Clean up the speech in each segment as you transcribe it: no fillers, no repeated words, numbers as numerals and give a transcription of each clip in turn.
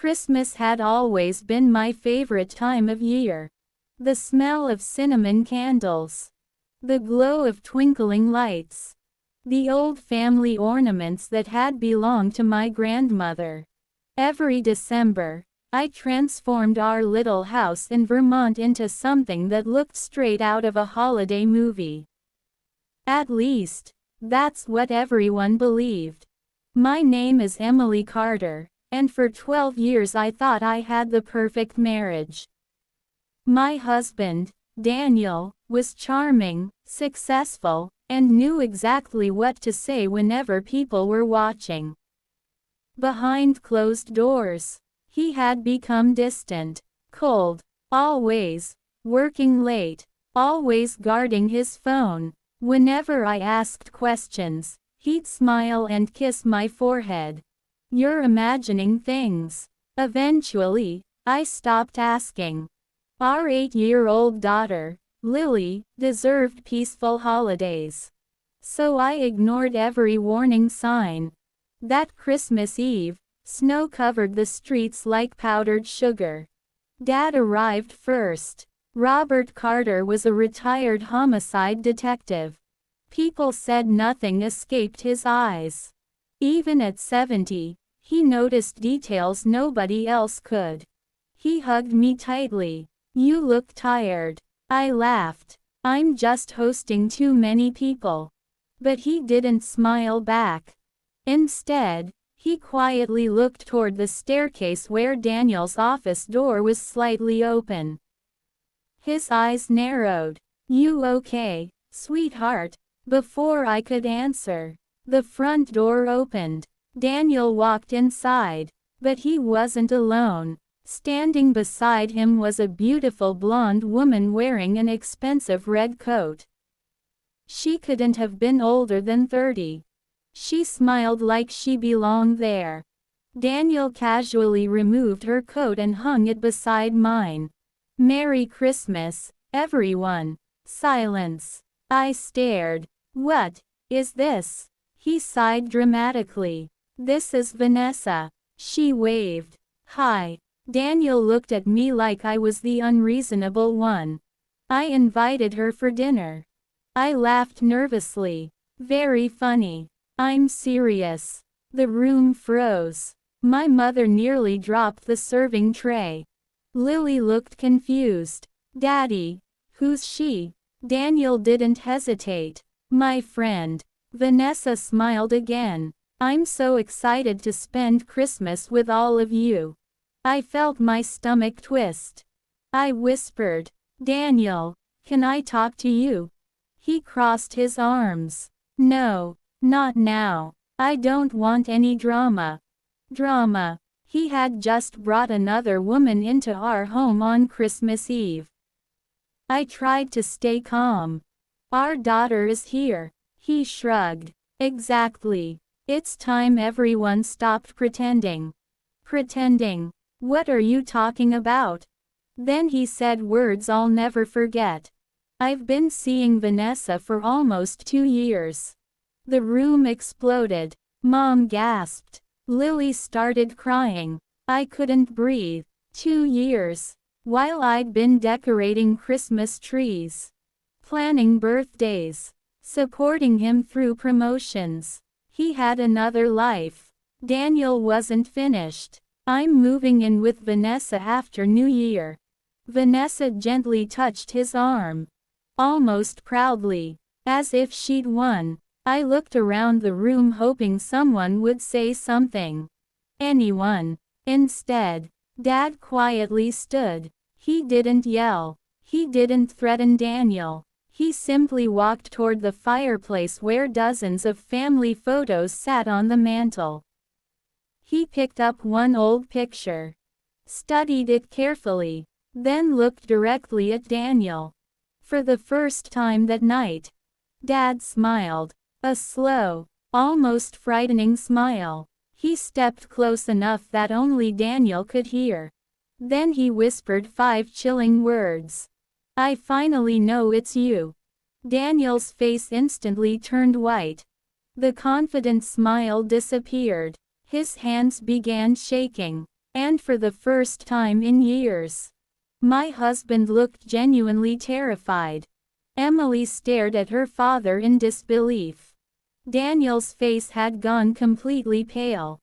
Christmas had always been my favorite time of year. The smell of cinnamon candles. The glow of twinkling lights. The old family ornaments that had belonged to my grandmother. Every December, I transformed our little house in Vermont into something that looked straight out of a holiday movie. At least, that's what everyone believed. My name is Emily Carter, and for 12 years I thought I had the perfect marriage. My husband, Daniel, was charming, successful, and knew exactly what to say whenever people were watching. Behind closed doors, he had become distant, cold, always working late, always guarding his phone. Whenever I asked questions, he'd smile and kiss my forehead. "You're imagining things." Eventually, I stopped asking. Our 8-year-old daughter, Lily, deserved peaceful holidays. So I ignored every warning sign. That Christmas Eve, snow covered the streets like powdered sugar. Dad arrived first. Robert Carter was a retired homicide detective. People said nothing escaped his eyes. Even at 70, he noticed details nobody else could. He hugged me tightly. "You look tired." I laughed. "I'm just hosting too many people." But he didn't smile back. Instead, he quietly looked toward the staircase where Daniel's office door was slightly open. His eyes narrowed. "You okay, sweetheart?" Before I could answer, the front door opened. Daniel walked inside, but he wasn't alone. Standing beside him was a beautiful blonde woman wearing an expensive red coat. She couldn't have been older than 30. She smiled like she belonged there. Daniel casually removed her coat and hung it beside mine. "Merry Christmas, everyone." Silence. I stared. "What is this?" He sighed dramatically. "This is Vanessa." She waved. "Hi." Daniel looked at me like I was the unreasonable one. "I invited her for dinner." I laughed nervously. "Very funny." "I'm serious." The room froze. My mother nearly dropped the serving tray. Lily looked confused. "Daddy, who's she?" Daniel didn't hesitate. "My friend." Vanessa smiled again. "I'm so excited to spend Christmas with all of you." I felt my stomach twist. I whispered, "Daniel, can I talk to you?" He crossed his arms. "No, not now. I don't want any drama." Drama. He had just brought another woman into our home on Christmas Eve. I tried to stay calm. "Our daughter is here." He shrugged. "Exactly. It's time everyone stopped pretending." "Pretending? What are you talking about?" Then he said words I'll never forget. "I've been seeing Vanessa for almost 2 years." The room exploded. Mom gasped. Lily started crying. I couldn't breathe. 2 years. While I'd been decorating Christmas trees, planning birthdays, supporting him through promotions. He had another life. Daniel wasn't finished. "I'm moving in with Vanessa after New Year." Vanessa gently touched his arm. Almost proudly. As if she'd won. I looked around the room hoping someone would say something. Anyone. Instead, Dad quietly stood. He didn't yell. He didn't threaten Daniel. He simply walked toward the fireplace where dozens of family photos sat on the mantel. He picked up one old picture, studied it carefully, then looked directly at Daniel. For the first time that night, Dad smiled. A slow, almost frightening smile. He stepped close enough that only Daniel could hear. Then he whispered 5 chilling words. "I finally know it's you." Daniel's face instantly turned white. The confident smile disappeared. His hands began shaking. And for the first time in years, my husband looked genuinely terrified. Emily stared at her father in disbelief. Daniel's face had gone completely pale.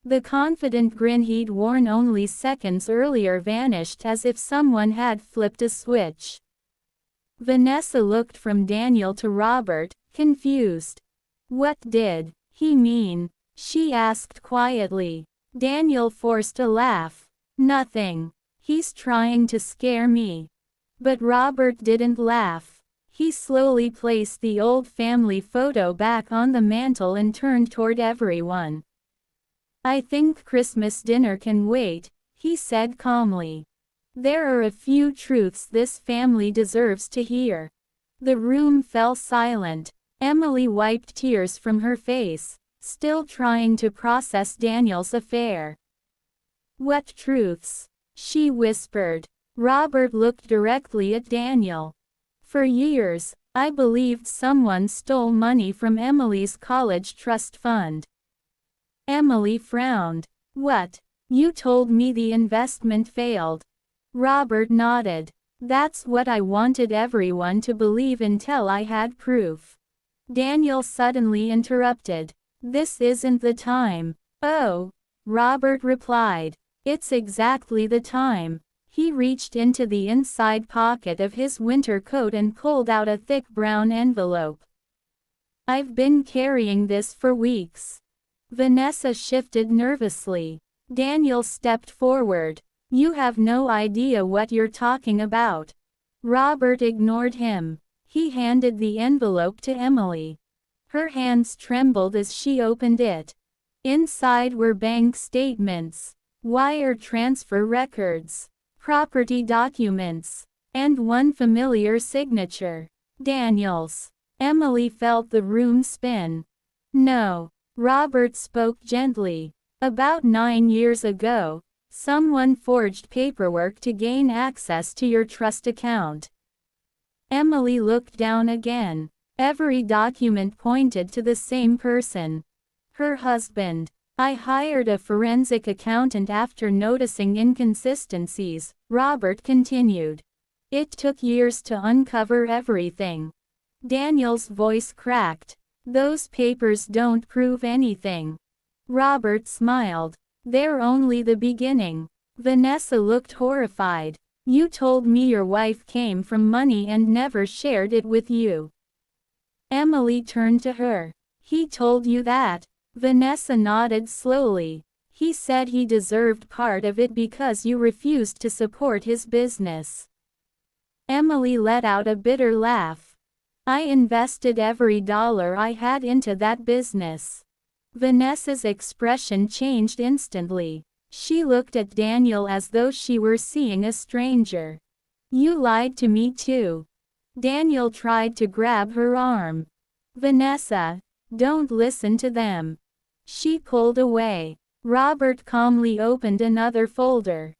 The confident grin he'd worn only seconds earlier vanished as if someone had flipped a switch. Vanessa looked from Daniel to Robert, confused. "What did he mean?" she asked quietly. Daniel forced a laugh. "Nothing. He's trying to scare me." But Robert didn't laugh. He slowly placed the old family photo back on the mantel and turned toward everyone. "I think Christmas dinner can wait," he said calmly. "There are a few truths this family deserves to hear." The room fell silent. Emily wiped tears from her face, still trying to process Daniel's affair. "What truths?" she whispered. Robert looked directly at Daniel. "For years, I believed someone stole money from Emily's college trust fund." Emily frowned. "What? You told me the investment failed." Robert nodded. "That's what I wanted everyone to believe until I had proof." Daniel suddenly interrupted. "This isn't the time." "Oh," Robert replied. "It's exactly the time." He reached into the inside pocket of his winter coat and pulled out a thick brown envelope. "I've been carrying this for weeks." Vanessa shifted nervously. Daniel stepped forward. "You have no idea what you're talking about." Robert ignored him. He handed the envelope to Emily. Her hands trembled as she opened it. Inside were bank statements, wire transfer records, property documents, and one familiar signature. Daniel's. Emily felt the room spin. "No." Robert spoke gently. "About 9 years ago, someone forged paperwork to gain access to your trust account." Emily looked down again. Every document pointed to the same person. Her husband. "I hired a forensic accountant after noticing inconsistencies," Robert continued. "It took years to uncover everything." Daniel's voice cracked. "Those papers don't prove anything." Robert smiled. "They're only the beginning." Vanessa looked horrified. "You told me your wife came from money and never shared it with you." Emily turned to her. "He told you that?" Vanessa nodded slowly. "He said he deserved part of it because you refused to support his business." Emily let out a bitter laugh. "I invested every dollar I had into that business." Vanessa's expression changed instantly. She looked at Daniel as though she were seeing a stranger. "You lied to me too." Daniel tried to grab her arm. "Vanessa, don't listen to them." She pulled away. Robert calmly opened another folder.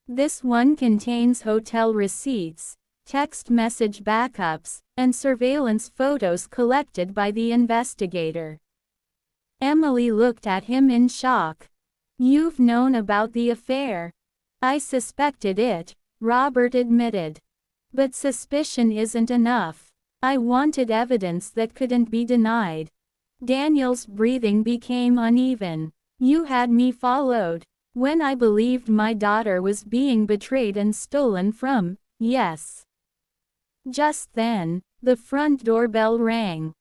"This one contains hotel receipts, text message backups, and surveillance photos collected by the investigator." Emily looked at him in shock. "You've known about the affair?" "I suspected it," Robert admitted. "But suspicion isn't enough. I wanted evidence that couldn't be denied." Daniel's breathing became uneven. "You had me followed. When I believed my daughter was being betrayed and stolen from, yes." Just then, the front doorbell rang.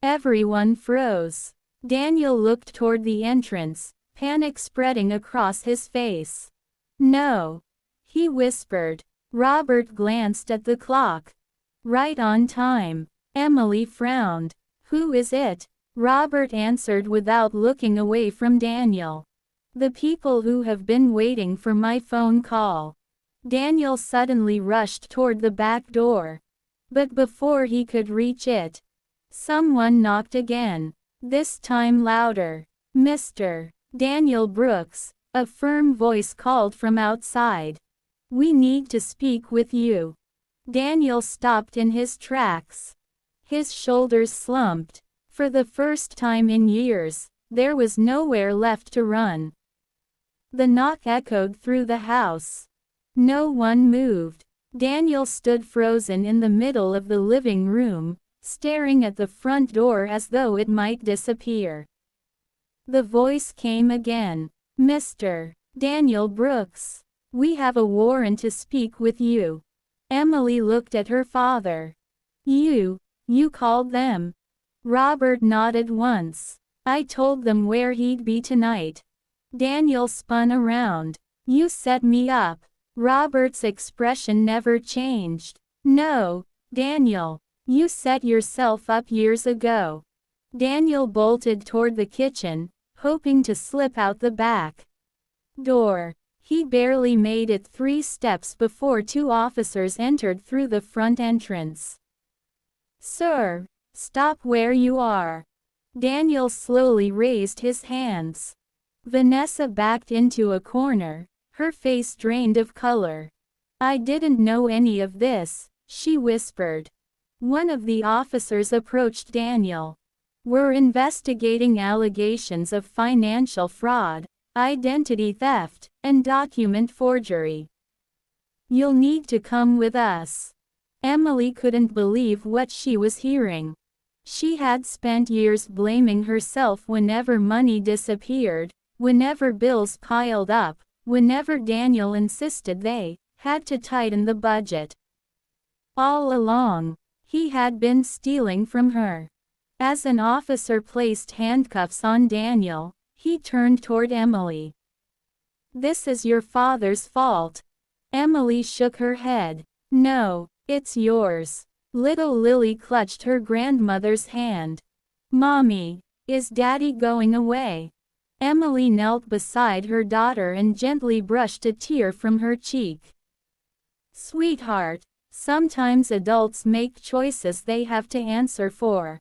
Everyone froze. Daniel looked toward the entrance, panic spreading across his face. "No," he whispered. Robert glanced at the clock. "Right on time." Emily frowned. "Who is it?" Robert answered without looking away from Daniel. "The people who have been waiting for my phone call." Daniel suddenly rushed toward the back door. But before he could reach it, someone knocked again. This time louder. "Mr. Daniel Brooks," a firm voice called from outside. "We need to speak with you." Daniel stopped in his tracks. His shoulders slumped. For the first time in years, there was nowhere left to run. The knock echoed through the house. No one moved. Daniel stood frozen in the middle of the living room, staring at the front door as though it might disappear. The voice came again. "Mr. Daniel Brooks, we have a warrant to speak with you." Emily looked at her father. You called them?" Robert nodded once. "I told them where he'd be tonight." Daniel spun around. "You set me up." Robert's expression never changed. "No, Daniel. You set yourself up years ago." Daniel bolted toward the kitchen, hoping to slip out the back door. He barely made it 3 steps before 2 officers entered through the front entrance. "Sir, stop where you are." Daniel slowly raised his hands. Vanessa backed into a corner, her face drained of color. "I didn't know any of this," she whispered. One of the officers approached Daniel. "We're investigating allegations of financial fraud, identity theft, and document forgery. You'll need to come with us." Emily couldn't believe what she was hearing. She had spent years blaming herself whenever money disappeared, whenever bills piled up, whenever Daniel insisted they had to tighten the budget. All along, he had been stealing from her. As an officer placed handcuffs on Daniel, he turned toward Emily. "This is your father's fault." Emily shook her head. "No, it's yours." Little Lily clutched her grandmother's hand. "Mommy, is Daddy going away?" Emily knelt beside her daughter and gently brushed a tear from her cheek. "Sweetheart, sometimes adults make choices they have to answer for."